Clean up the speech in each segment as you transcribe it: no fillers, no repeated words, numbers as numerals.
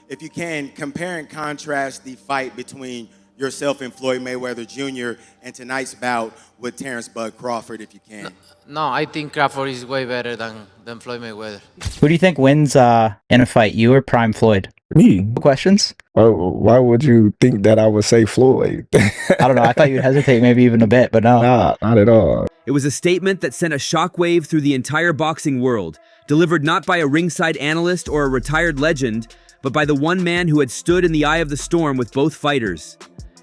if you can, compare and contrast the fight between yourself and Floyd Mayweather Jr. and tonight's bout with Terence "Bud" Crawford, if you can. No, I think Crawford is way better than Floyd Mayweather. Who do you think wins in a fight, you or Prime Floyd? Me. Questions? Why would you think that I would say Floyd? I don't know. I thought you'd hesitate maybe even a bit, but no. Nah, not at all. It was a statement that sent a shockwave through the entire boxing world, delivered not by a ringside analyst or a retired legend, but by the one man who had stood in the eye of the storm with both fighters.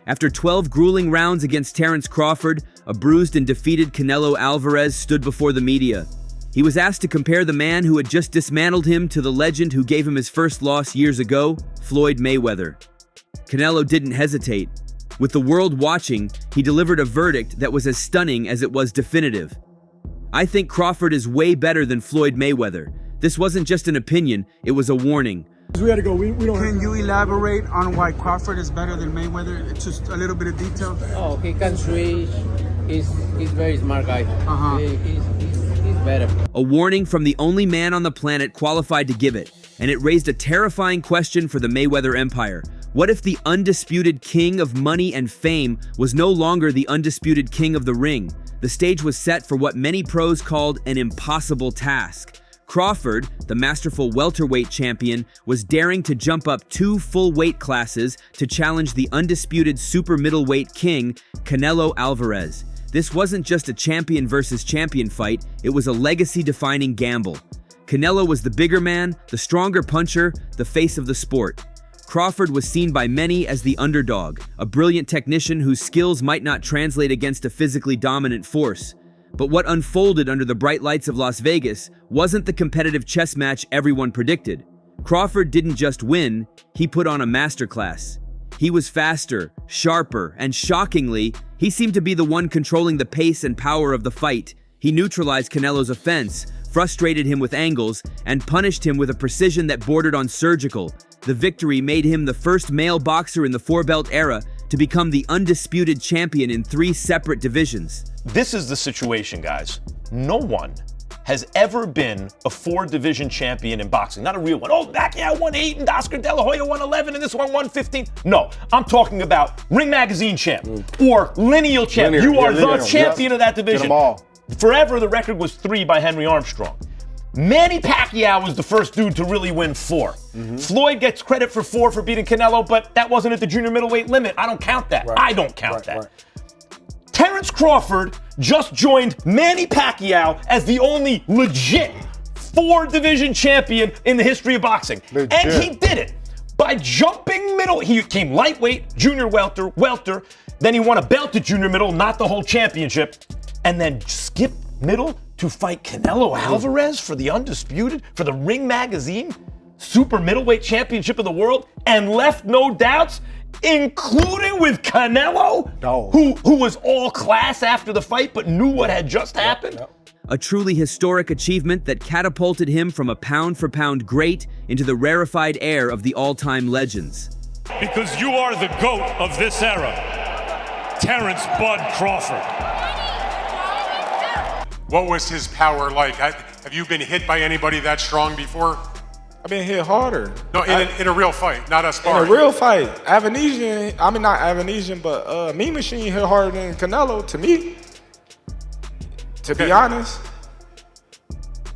After 12 grueling rounds against Terence Crawford, a bruised and defeated Canelo Alvarez stood before the media. He was asked to compare the man who had just dismantled him to the legend who gave him his first loss years ago, Floyd Mayweather. Canelo didn't hesitate. With the world watching, he delivered a verdict that was as stunning as it was definitive. I think Crawford is way better than Floyd Mayweather. This wasn't just an opinion, it was a warning. We had to go. We don't. Can you elaborate on why Crawford is better than Mayweather? It's just a little bit of detail. Oh, he can switch. He's very smart guy. He's better. A warning from the only man on the planet qualified to give it, and it raised a terrifying question for the Mayweather empire. What if the undisputed king of money and fame was no longer the undisputed king of the ring? The stage was set for what many pros called an impossible task. Crawford, the masterful welterweight champion, was daring to jump up 2 full weight classes to challenge the undisputed super middleweight king, Canelo Alvarez. This wasn't just a champion versus champion fight, it was a legacy-defining gamble. Canelo was the bigger man, the stronger puncher, the face of the sport. Crawford was seen by many as the underdog, a brilliant technician whose skills might not translate against a physically dominant force. But what unfolded under the bright lights of Las Vegas wasn't the competitive chess match everyone predicted. Crawford didn't just win, he put on a masterclass. He was faster, sharper, and shockingly, he seemed to be the one controlling the pace and power of the fight. He neutralized Canelo's offense, frustrated him with angles, and punished him with a precision that bordered on surgical. The victory made him the first male boxer in the 4-belt era to become the undisputed champion in 3 separate divisions. This is the situation, guys. No one has ever been a 4-division champion in boxing. Not a real one. Oh, Pacquiao won 8 and Oscar De La Hoya won 11 and this one won 15. No, I'm talking about Ring Magazine champ or lineal champ. You are the champion of that division. Get them all. Forever, the record was 3 by Henry Armstrong. Manny Pacquiao was the first dude to really win 4. Floyd gets credit for 4 for beating Canelo, but that wasn't at the junior middleweight limit. I don't count that. Right. I don't count that. Right. Terence Crawford just joined Manny Pacquiao as the only legit 4-division champion in the history of boxing. Legit. And he did it by jumping middle. He came lightweight, junior welter, then he won a belt at junior middle, not the whole championship, and then skipped middle to fight Canelo Alvarez for the undisputed, for the Ring Magazine super middleweight championship of the world, and left no doubts, including with Canelo, who was all class after the fight but knew what had just happened. A truly historic achievement that catapulted him from a pound-for-pound great into the rarefied air of the all-time legends. Because you are the GOAT of this era, Terence "Bud" Crawford. What was his power like? Have you been hit by anybody that strong before? I've been hit harder. No, in a real fight, not a sparring. In a real fight. Avanesian, I mean not Avanesian, but Mean Machine hit harder than Canelo to me. To be honest.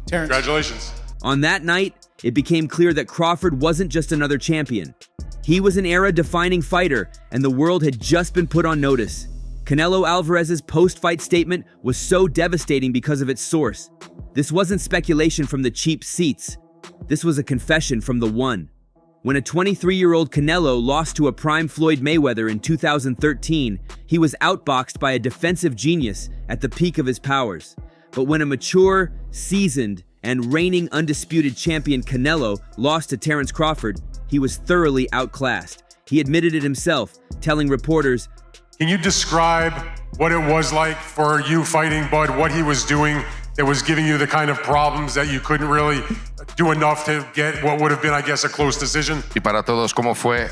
Terence. Congratulations. On that night, it became clear that Crawford wasn't just another champion. He was an era-defining fighter, and the world had just been put on notice. Canelo Alvarez's post-fight statement was so devastating because of its source. This wasn't speculation from the cheap seats. This was a confession from the one. When a 23-year-old Canelo lost to a prime Floyd Mayweather in 2013, he was outboxed by a defensive genius at the peak of his powers. But when a mature, seasoned, and reigning undisputed champion Canelo lost to Terence Crawford, he was thoroughly outclassed. He admitted it himself, telling reporters, Can you describe what it was like for you fighting Bud, what he was doing that was giving you the kind of problems that you couldn't really do enough to get what would have been, I guess, a close decision? Y para todos, ¿cómo fue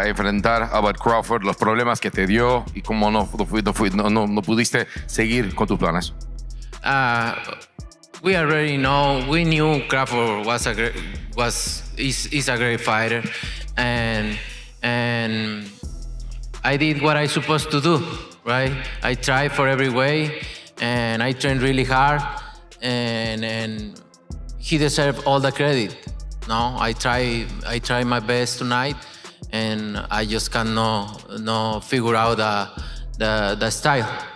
enfrentar a Bud Crawford, los problemas que te dio y cómo no pudiste seguir con tus planes? We already know. We knew Crawford is a great fighter, and I did what I supposed to do, right? I tried for every way, and I trained really hard, and he deserved all the credit. No, I try my best tonight, and I just cannot figure out the style.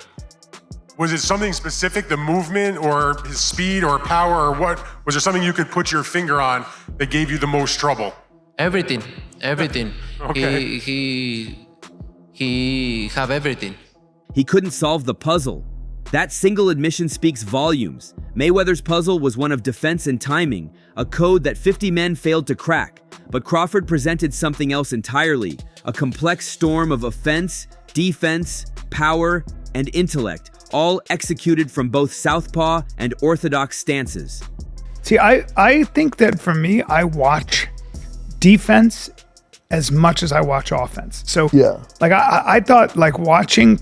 Was it something specific, the movement or his speed or power, or what? Was there something you could put your finger on that gave you the most trouble? Everything. Okay. He have everything. He couldn't solve the puzzle. That single admission speaks volumes. Mayweather's puzzle was one of defense and timing, a code that 50 men failed to crack. But Crawford presented something else entirely, a complex storm of offense, defense, power, and intellect, all executed from both southpaw and orthodox stances. See, I think that for me, I watch defense as much as I watch offense. So Yeah. like I thought like watching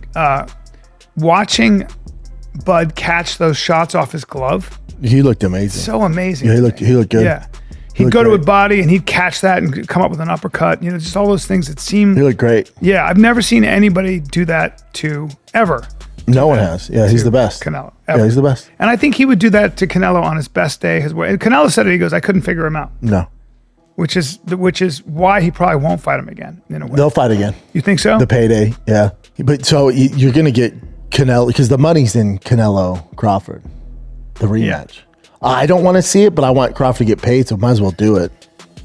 Bud catch those shots off his glove, He looked amazing. so amazing. Yeah, to he me. looked good. Yeah. He He'd looked go to a great. body and he'd catch that and come up with an uppercut. You know, just all those things that seem. He looked great. Yeah, I've never seen anybody do that to ever. No one has. Yeah, he's the best. Canelo. Yeah, Ever. he's the best. And I think he would do that to Canelo on his best day. His way. And Canelo said it. He goes, I couldn't figure him out, No, which is why he probably won't fight him again. In a way. they'll fight again. You think so? The payday. Yeah, but so you're gonna get Canelo because the money's in Canelo Crawford, the rematch. I don't want to see it, but I want Crawford to get paid, so might as well do it.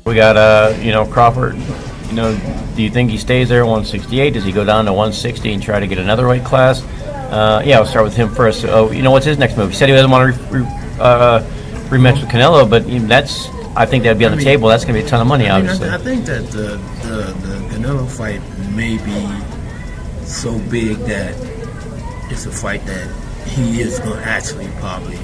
We got Crawford. Do you think he stays there at 168? Does he go down to 160 and try to get another weight class? I'll start with him first. What's his next move? He said he doesn't want to rematch with Canelo, but I think that'd be on the table. That's going to be a ton of money, obviously. I think that the Canelo fight may be so big that it's a fight that he is going to actually probably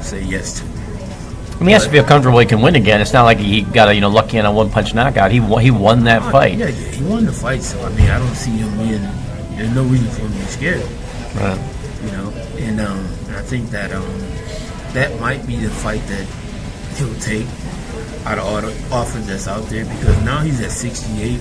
say yes to. I mean, he has to feel comfortable he can win again. It's not like he got lucky on a one-punch knockout. He won that fight. Yeah, he won the fight, so I mean, I don't see him being. There's no reason for him to be scared. Right. And I think that that might be the fight that he'll take out of all the offers that's out there, because now he's at 68.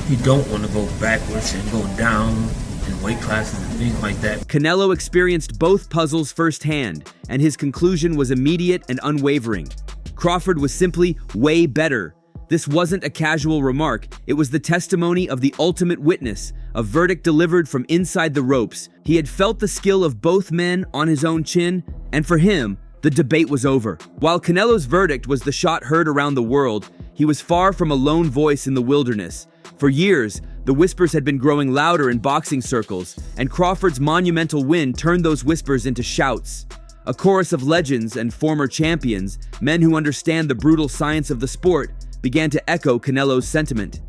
He don't want to go backwards and go down in weight classes and things like that. Canelo experienced both puzzles firsthand, and his conclusion was immediate and unwavering. Crawford was simply way better. This wasn't a casual remark, it was the testimony of the ultimate witness, a verdict delivered from inside the ropes. He had felt the skill of both men on his own chin, and for him, the debate was over. While Canelo's verdict was the shot heard around the world, he was far from a lone voice in the wilderness. For years, the whispers had been growing louder in boxing circles, and Crawford's monumental win turned those whispers into shouts. A chorus of legends and former champions, men who understand the brutal science of the sport, began to echo Canelo's sentiment.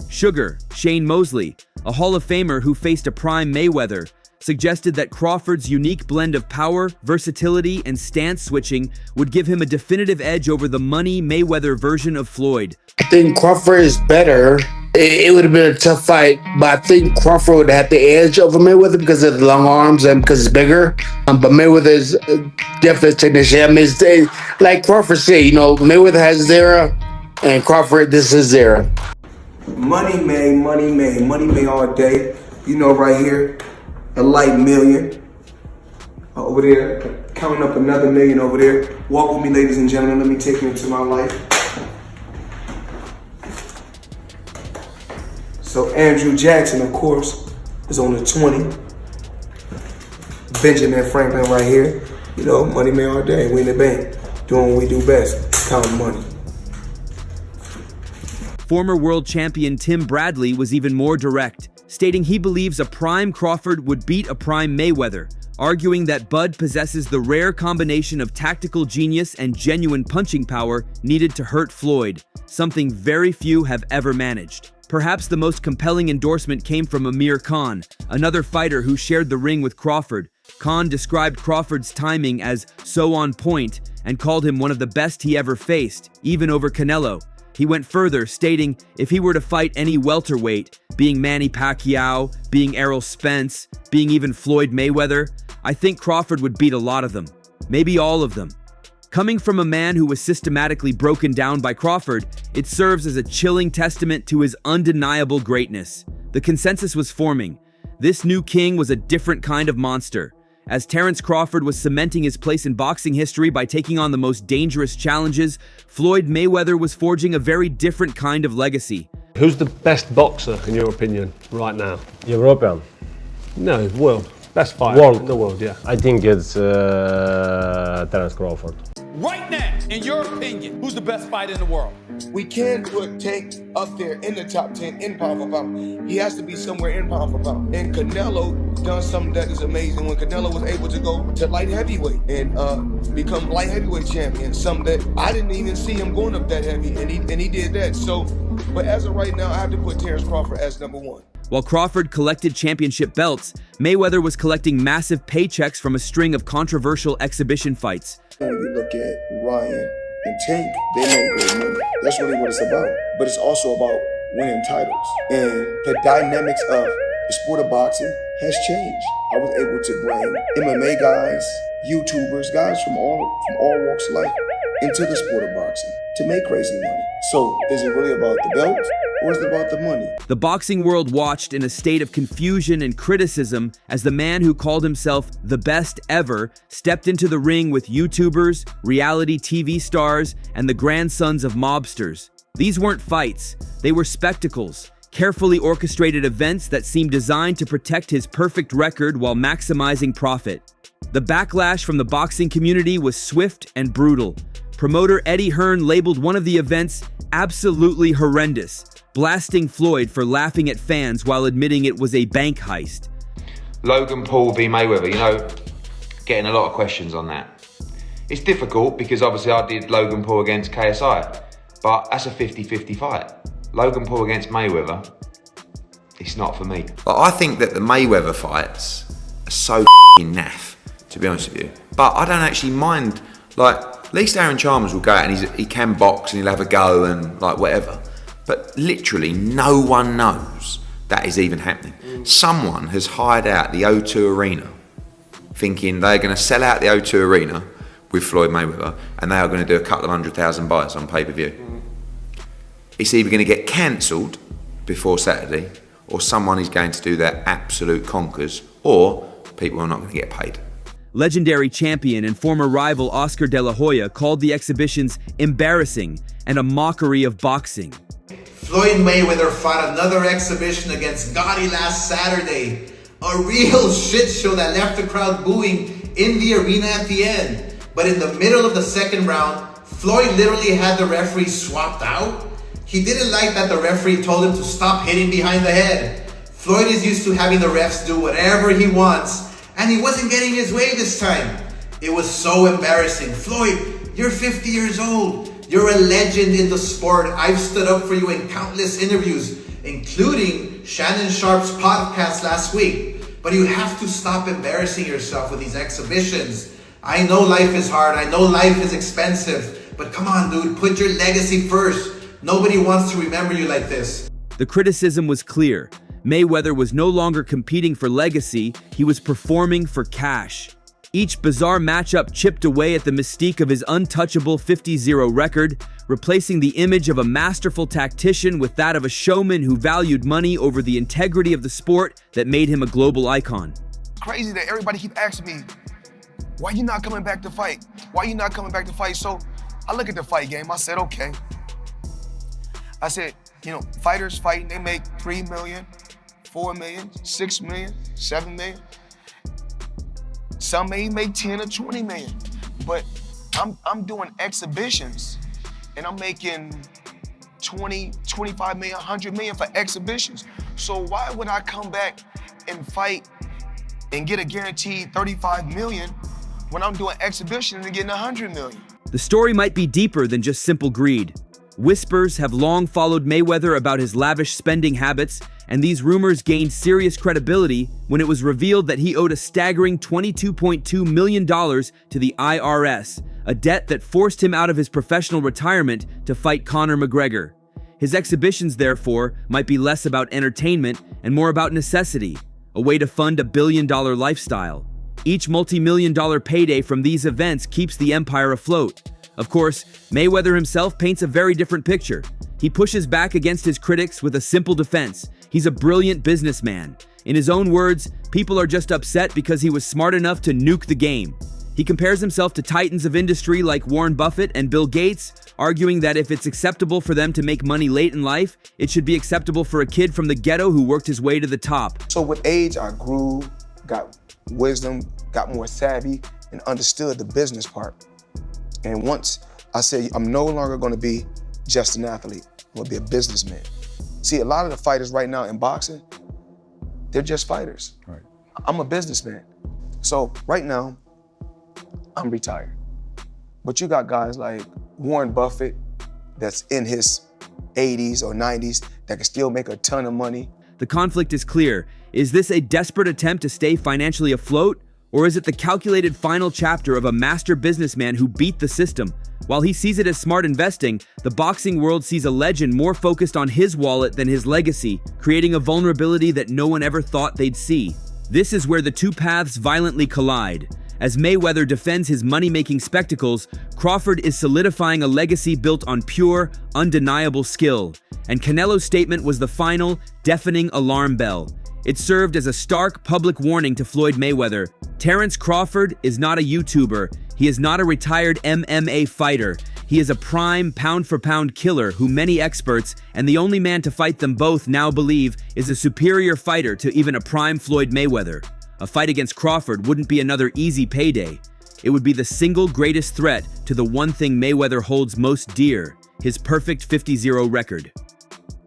Sugar, Shane Mosley, a Hall of Famer who faced a prime Mayweather, suggested that Crawford's unique blend of power, versatility, and stance switching would give him a definitive edge over the money Mayweather version of Floyd. I think Crawford is better. It would have been a tough fight, but I think Crawford would have the edge over Mayweather because of the long arms and because it's bigger. But Mayweather is definitely a technician. I mean, like Crawford said, Mayweather has his era, and Crawford, this is his era. Money made all day. Right here, a light million. Over there, counting up another million over there. Walk with me, ladies and gentlemen. Let me take you into my life. So Andrew Jackson, of course, is on the 20. Benjamin Franklin right here. Money made all day. We in the bank, doing what we do best, counting money. Former world champion Tim Bradley was even more direct, stating he believes a prime Crawford would beat a prime Mayweather, arguing that Bud possesses the rare combination of tactical genius and genuine punching power needed to hurt Floyd, something very few have ever managed. Perhaps the most compelling endorsement came from Amir Khan, another fighter who shared the ring with Crawford. Khan described Crawford's timing as so on point and called him one of the best he ever faced, even over Canelo. He went further, stating if he were to fight any welterweight, being Manny Pacquiao, being Errol Spence, being even Floyd Mayweather, I think Crawford would beat a lot of them, maybe all of them. Coming from a man who was systematically broken down by Crawford, it serves as a chilling testament to his undeniable greatness. The consensus was forming. This new king was a different kind of monster. As Terence Crawford was cementing his place in boxing history by taking on the most dangerous challenges, Floyd Mayweather was forging a very different kind of legacy. Who's the best boxer, in your opinion, right now? European. No, world. Best fighter in the world, yeah. I think it's Terence Crawford. Right now, in your opinion, who's the best fighter in the world? We can put Tank up there in the top 10 in pound for pound. He has to be somewhere in pound for pound. And Canelo done something that is amazing when Canelo was able to go to light heavyweight and become light heavyweight champion. Something that I didn't even see him going up that heavy, and he did that. So, but as of right now, I have to put Terence Crawford as number one. While Crawford collected championship belts, Mayweather was collecting massive paychecks from a string of controversial exhibition fights. When you look at Ryan and Tank, they make great money. That's really what it's about. But it's also about winning titles. And the dynamics of the sport of boxing has changed. I was able to bring MMA guys, YouTubers, guys from all walks of life into the sport of boxing to make crazy money. So is it really about the belt or is it about the money? The boxing world watched in a state of confusion and criticism as the man who called himself the best ever stepped into the ring with YouTubers, reality TV stars, and the grandsons of mobsters. These weren't fights, they were spectacles, carefully orchestrated events that seemed designed to protect his perfect record while maximizing profit. The backlash from the boxing community was swift and brutal. Promoter Eddie Hearn labeled one of the events absolutely horrendous, blasting Floyd for laughing at fans while admitting it was a bank heist. Logan Paul v Mayweather, you know, getting a lot of questions on that. It's difficult because obviously I did Logan Paul against KSI, but that's a 50-50 fight. Logan Paul against Mayweather, it's not for me. But I think that the Mayweather fights are so naff, to be honest with you. But I don't actually mind, like, at least Aaron Chalmers will go out and he can box and he'll have a go and like whatever. But literally no one knows that is even happening. Someone has hired out the O2 Arena thinking they're going to sell out the O2 Arena with Floyd Mayweather and they are going to do a couple of 100,000 buys on pay-per-view. It's either going to get cancelled before Saturday or someone is going to do their absolute conkers or people are not going to get paid. Legendary champion and former rival Oscar De La Hoya called the exhibitions embarrassing and a mockery of boxing. Floyd Mayweather fought another exhibition against Gotti last Saturday. A real shit show that left the crowd booing in the arena at the end. But in the middle of the second round, Floyd literally had the referee swapped out. He didn't like that the referee told him to stop hitting behind the head. Floyd is used to having the refs do whatever he wants, and he wasn't getting his way this time. It was so embarrassing. Floyd, you're 50 years old. You're a legend in the sport. I've stood up for you in countless interviews, including Shannon Sharp's podcast last week. But you have to stop embarrassing yourself with these exhibitions. I know life is hard. I know life is expensive. But come on, dude, put your legacy first. Nobody wants to remember you like this. The criticism was clear. Mayweather was no longer competing for legacy, he was performing for cash. Each bizarre matchup chipped away at the mystique of his untouchable 50-0 record, replacing the image of a masterful tactician with that of a showman who valued money over the integrity of the sport that made him a global icon. Crazy that everybody keep asking me, why you not coming back to fight? Why you not coming back to fight? So I look at the fight game, I said, okay. I said, you know, fighters fighting, they make 3 million, 4 million, 6 million, 7 million. Some may make 10 or 20 million, but I'm doing exhibitions and I'm making 20, 25 million, 100 million for exhibitions. So why would I come back and fight and get a guaranteed 35 million when I'm doing exhibitions and getting 100 million? The story might be deeper than just simple greed. Whispers have long followed Mayweather about his lavish spending habits, and these rumors gained serious credibility when it was revealed that he owed a staggering $22.2 million to the IRS, a debt that forced him out of his professional retirement to fight Conor McGregor. His exhibitions, therefore, might be less about entertainment and more about necessity, a way to fund a billion-dollar lifestyle. Each multi-million-dollar payday from these events keeps the empire afloat. Of course, Mayweather himself paints a very different picture. He pushes back against his critics with a simple defense. He's a brilliant businessman. In his own words, people are just upset because he was smart enough to nuke the game. He compares himself to titans of industry like Warren Buffett and Bill Gates, arguing that if it's acceptable for them to make money late in life, it should be acceptable for a kid from the ghetto who worked his way to the top. So with age, I grew, got wisdom, got more savvy, and understood the business part. And once I said, I'm no longer gonna be just an athlete, I'm gonna be a businessman. See, a lot of the fighters right now in boxing, they're just fighters. Right. I'm a businessman. So right now, I'm retired. But you got guys like Warren Buffett that's in his 80s or 90s that can still make a ton of money. The conflict is clear. Is this a desperate attempt to stay financially afloat? Or is it the calculated final chapter of a master businessman who beat the system? While he sees it as smart investing, the boxing world sees a legend more focused on his wallet than his legacy, creating a vulnerability that no one ever thought they'd see. This is where the two paths violently collide. As Mayweather defends his money-making spectacles, Crawford is solidifying a legacy built on pure, undeniable skill. And Canelo's statement was the final, deafening alarm bell. It served as a stark public warning to Floyd Mayweather. Terence Crawford is not a YouTuber. He is not a retired MMA fighter. He is a prime pound-for-pound killer who many experts, and the only man to fight them both, now believe is a superior fighter to even a prime Floyd Mayweather. A fight against Crawford wouldn't be another easy payday. It would be the single greatest threat to the one thing Mayweather holds most dear, his perfect 50-0 record.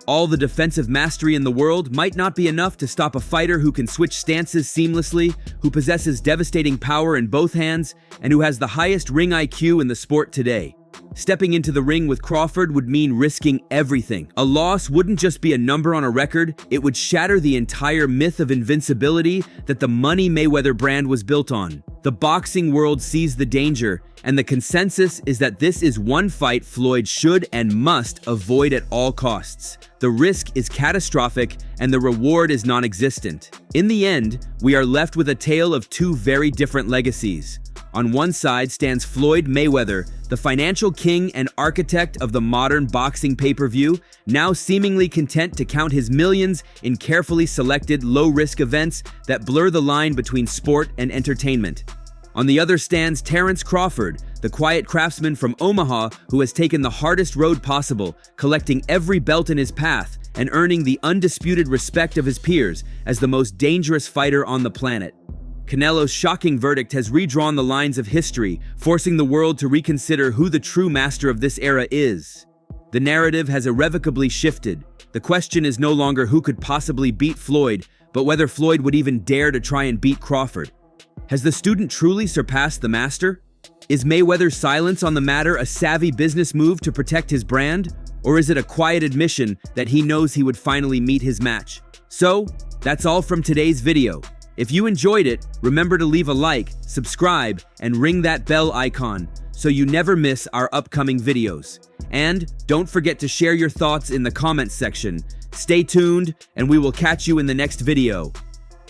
All the defensive mastery in the world might not be enough to stop a fighter who can switch stances seamlessly, who possesses devastating power in both hands, and who has the highest ring IQ in the sport today. Stepping into the ring with Crawford would mean risking everything. A loss wouldn't just be a number on a record, it would shatter the entire myth of invincibility that the Money Mayweather brand was built on. The boxing world sees the danger, and the consensus is that this is one fight Floyd should and must avoid at all costs. The risk is catastrophic, and the reward is non-existent. In the end, we are left with a tale of two very different legacies. On one side stands Floyd Mayweather, the financial king and architect of the modern boxing pay-per-view, now seemingly content to count his millions in carefully selected low-risk events that blur the line between sport and entertainment. On the other stands Terence Crawford, the quiet craftsman from Omaha who has taken the hardest road possible, collecting every belt in his path and earning the undisputed respect of his peers as the most dangerous fighter on the planet. Canelo's shocking verdict has redrawn the lines of history, forcing the world to reconsider who the true master of this era is. The narrative has irrevocably shifted. The question is no longer who could possibly beat Floyd, but whether Floyd would even dare to try and beat Crawford. Has the student truly surpassed the master? Is Mayweather's silence on the matter a savvy business move to protect his brand? Or is it a quiet admission that he knows he would finally meet his match? So, that's all from today's video. If you enjoyed it, remember to leave a like, subscribe, and ring that bell icon so you never miss our upcoming videos. And don't forget to share your thoughts in the comments section. Stay tuned, and we will catch you in the next video.